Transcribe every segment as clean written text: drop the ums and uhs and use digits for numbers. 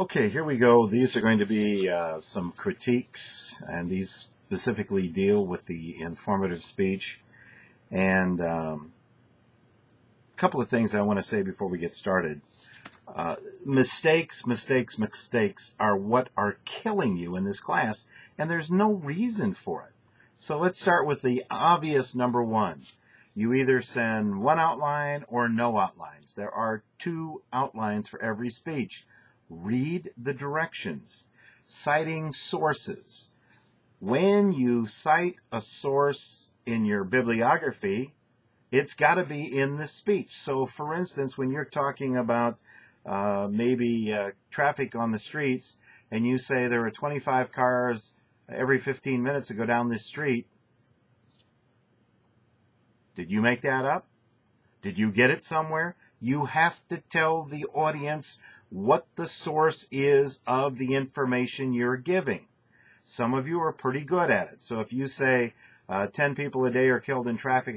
Okay, here we go. These are going to be some critiques, and these specifically deal with the informative speech. And a couple of things I want to say before we get started. Mistakes are what are killing you in this class, and there's no reason for it. So let's start with the obvious number one. You either send one outline or no outlines. There are two outlines for every speech. Read the directions. Citing sources. When you cite a source in your bibliography, it's got to be in the speech. So, for instance, when you're talking about maybe traffic on the streets, and you say there are 25 cars every 15 minutes that go down this street, did you make that up? Did you get it somewhere? You have to tell the audience what the source is of the information you're giving. Some of you are pretty good at it. So if you say 10 people a day are killed in traffic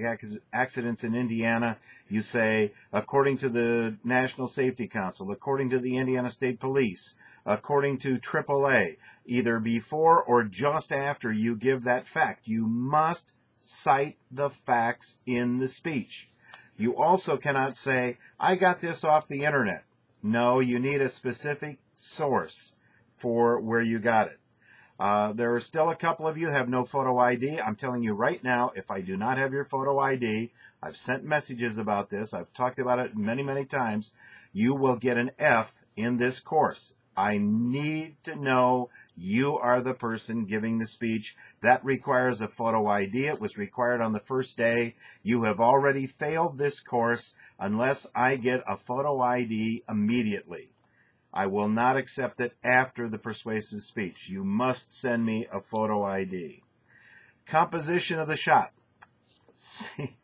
accidents in Indiana, you say, according to the National Safety Council, according to the Indiana State Police, according to AAA, either before or just after you give that fact. You must cite the facts in the speech. You also cannot say, I got this off the internet. No, you need a specific source for where you got it. There are still a couple of you who have no photo ID. I'm telling you right now, if I do not have your photo ID, I've sent messages about this, I've talked about it many, many times, you will get an F in this course. I need to know you are the person giving the speech. That requires a photo ID. It was required on the first day. You have already failed this course unless I get a photo ID immediately. I will not accept it after the persuasive speech. You must send me a photo ID. Composition of the shot. See,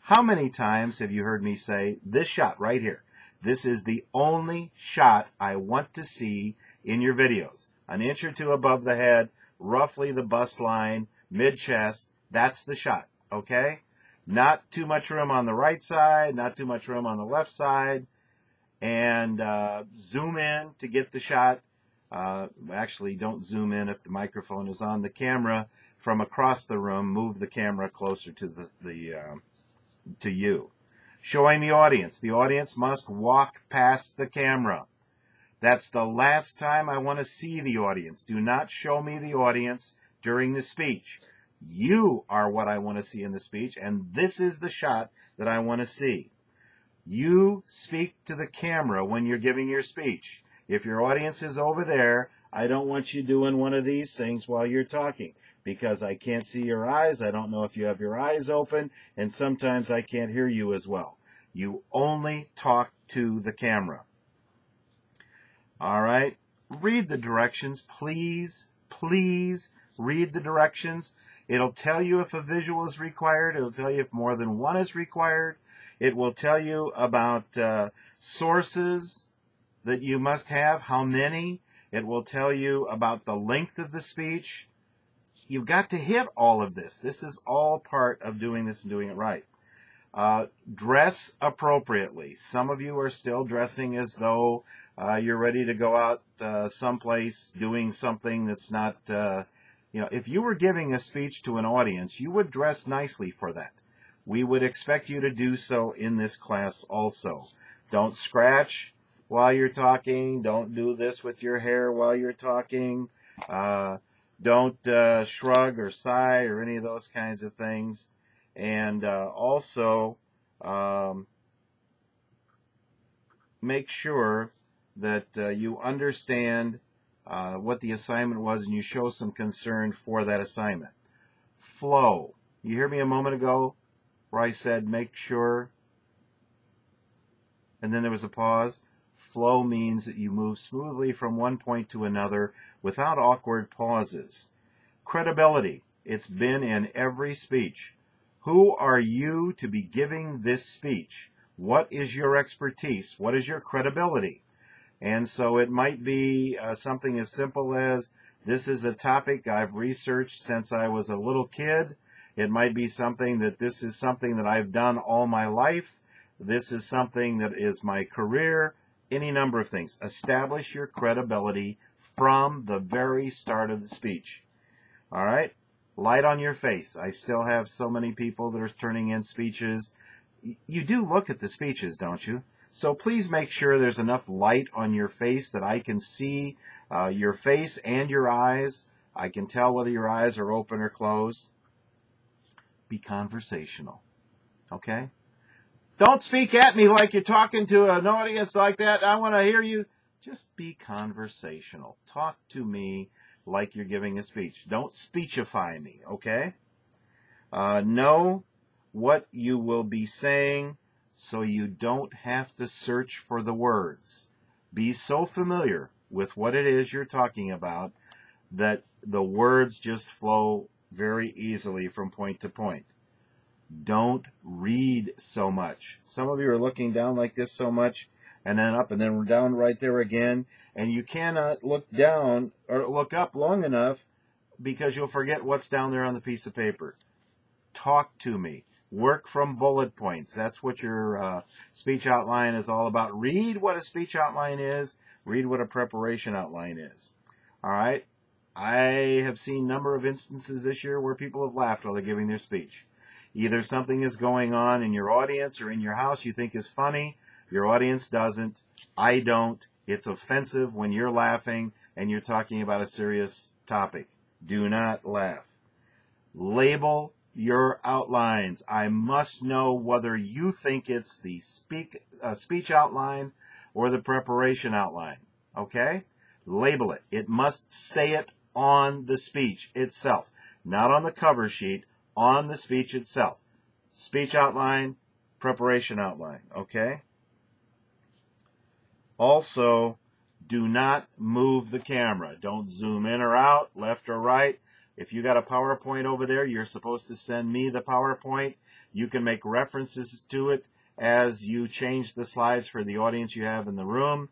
how many times have you heard me say, this shot right here, this is the only shot I want to see in your videos. An inch or two above the head, roughly the bust line, mid-chest, that's the shot, okay? Not too much room on the right side, not too much room on the left side, and zoom in to get the shot. Actually, don't zoom in if the microphone is on the camera. From across the room, move the camera closer to to you. Showing the audience. The audience must walk past the camera. That's the last time I want to see the audience. Do not show me the audience during the speech. You are what I want to see in the speech, and this is the shot that I want to see. You speak to the camera when you're giving your speech. If your audience is over there, I don't want you doing one of these things while you're talking, because I can't see your eyes. I don't know if you have your eyes open, and sometimes I can't hear you as well. You only talk to the camera. All right? Read the directions, please. Please read the directions. It'll tell you if a visual is required. It'll tell you if more than one is required. It will tell you about sources that you must have, how many. It will tell you about the length of the speech. You've got to hit all of this. This is all part of doing this and doing it right. Dress appropriately. Some of you are still dressing as though you're ready to go out someplace doing something that's not, if you were giving a speech to an audience, you would dress nicely for that. We would expect you to do so in this class also. Don't scratch while you're talking. Don't do this with your hair while you're talking. Don't shrug or sigh or any of those kinds of things. And also make sure that you understand what the assignment was and you show some concern for that assignment. Flow. You hear me a moment ago where I said make sure, and then there was a pause? Flow means that you move smoothly from one point to another without awkward pauses. Credibility. It's been in every speech. Who are you to be giving this speech? What is your expertise? What is your credibility? And so it might be something as simple as, this is a topic I've researched since I was a little kid. It might be something that this is something that I've done all my life. This is something that is my career. any number of things. Establish your credibility from the very start of the speech. All right? Light on your face. I still have so many people that are turning in speeches. You do look at the speeches, don't you? So please make sure there's enough light on your face that I can see your face and your eyes. I can tell whether your eyes are open or closed. Be conversational. Okay? Don't speak at me like you're talking to an audience like that. I want to hear you. Just be conversational. Talk to me like you're giving a speech. Don't speechify me, okay? Know what you will be saying so you don't have to search for the words. Be so familiar with what it is you're talking about that the words just flow very easily from point to point. Don't read so much. Some of you are looking down like this so much, and then up, and then down right there again, and you cannot look down or look up long enough because you'll forget what's down there on the piece of paper. Talk to me. Work from bullet points. That's what your speech outline is all about. Read what a speech outline is. Read what a preparation outline is. All right? I have seen a number of instances this year where people have laughed while they're giving their speech. Either something is going on in your audience or in your house you think is funny. Your audience doesn't. I don't. It's offensive when you're laughing and you're talking about a serious topic. Do not laugh. Label your outlines. I must know whether you think it's the speech outline or the preparation outline. Okay? Label it. It must say it on the speech itself, not on the cover sheet. On the speech itself. Speech outline, preparation outline, okay? Also, do not move the camera. Don't zoom in or out, left or right. If you got a PowerPoint over there, you're supposed to send me the PowerPoint. You can make references to it as you change the slides for the audience you have in the room,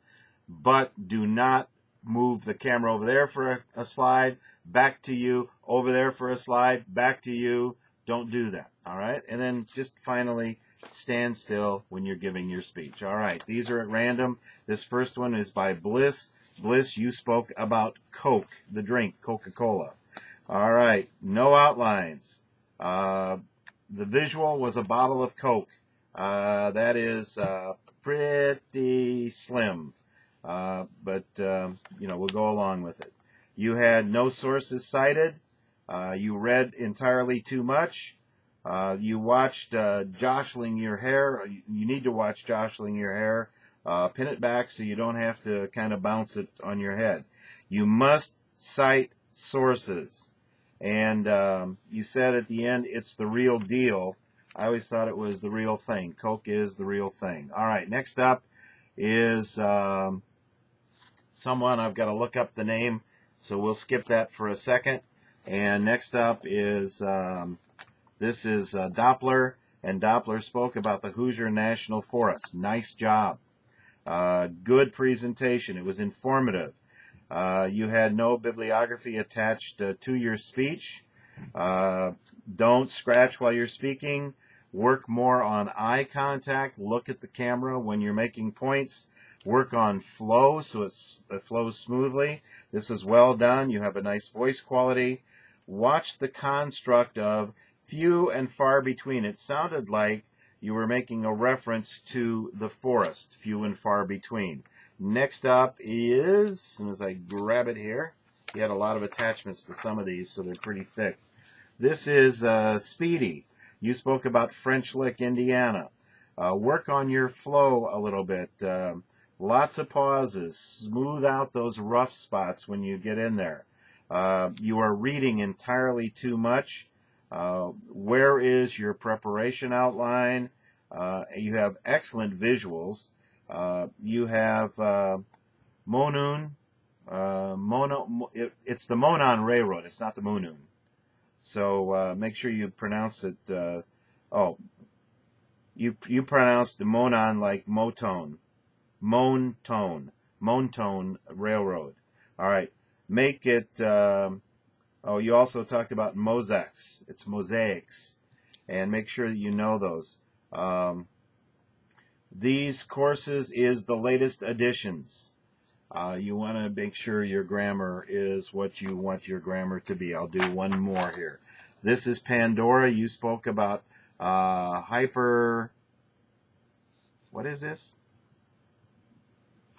but do not move the camera over there for a slide, back to you, over there for a slide, back to you. Don't do that, all right? And then just finally, stand still when you're giving your speech. All right, these are at random. This first one is by Bliss. Bliss, you spoke about Coke, the drink, Coca-Cola. All right, no outlines. The visual was a bottle of Coke. That is pretty slim. But we'll go along with it. You had no sources cited. You read entirely too much. You watched Jostling Your Hair. You need to watch Jostling Your Hair. Pin it back so you don't have to kind of bounce it on your head. You must cite sources. And you said at the end, it's the real deal. I always thought it was the real thing. Coke is the real thing. All right, next up is someone. I've got to look up the name, so we'll skip that for a second. And next up is, this is Doppler, and Doppler spoke about the Hoosier National Forest. Nice job. Good presentation. It was informative. You had no bibliography attached to your speech. Don't scratch while you're speaking. Work more on eye contact. Look at the camera when you're making points. Work on flow so it flows smoothly. This is well done. You have a nice voice quality. Watch the construct of few and far between. It sounded like you were making a reference to the forest, few and far between. Next up is, as soon as I grab it here, he had a lot of attachments to some of these, so they're pretty thick. This is Speedy. You spoke about French Lick, Indiana. Work on your flow a little bit. Lots of pauses. Smooth out those rough spots when you get in there. You are reading entirely too much. Where is your preparation outline? You have excellent visuals. You have Monoon. It's the Monon Railroad. It's not the Monoon. So make sure you pronounce it. You pronounced the Monon like Motone. Montone Railroad. All right. Make it. You also talked about mosaics. It's mosaics, and make sure that you know those. these courses is the latest additions. You want to make sure your grammar is what you want your grammar to be. I'll do one more here. This is Pandora. You spoke about what is this?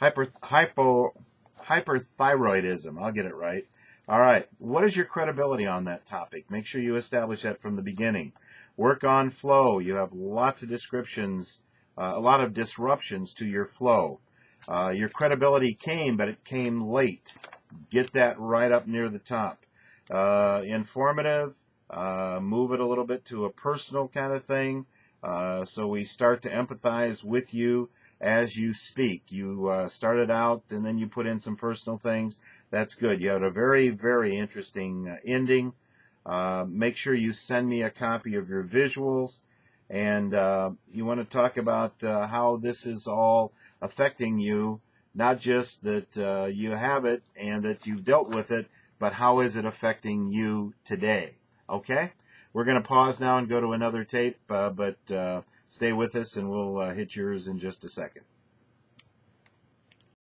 Hyperthyroidism. I'll get it right. All right. What is your credibility on that topic? Make sure you establish that from the beginning. Work on flow. You have lots of descriptions, a lot of disruptions to your flow. Your credibility came, but it came late. Get that right up near the top. Informative. Move it a little bit to a personal kind of thing. So we start to empathize with you as you speak. You started out and then you put in some personal things. That's good. You had a very, very interesting ending. Make sure you send me a copy of your visuals. And you want to talk about how this is all affecting you. Not just that you have it and that you've dealt with it, but how is it affecting you today? Okay? We're going to pause now and go to another tape, but stay with us and we'll hit yours in just a second.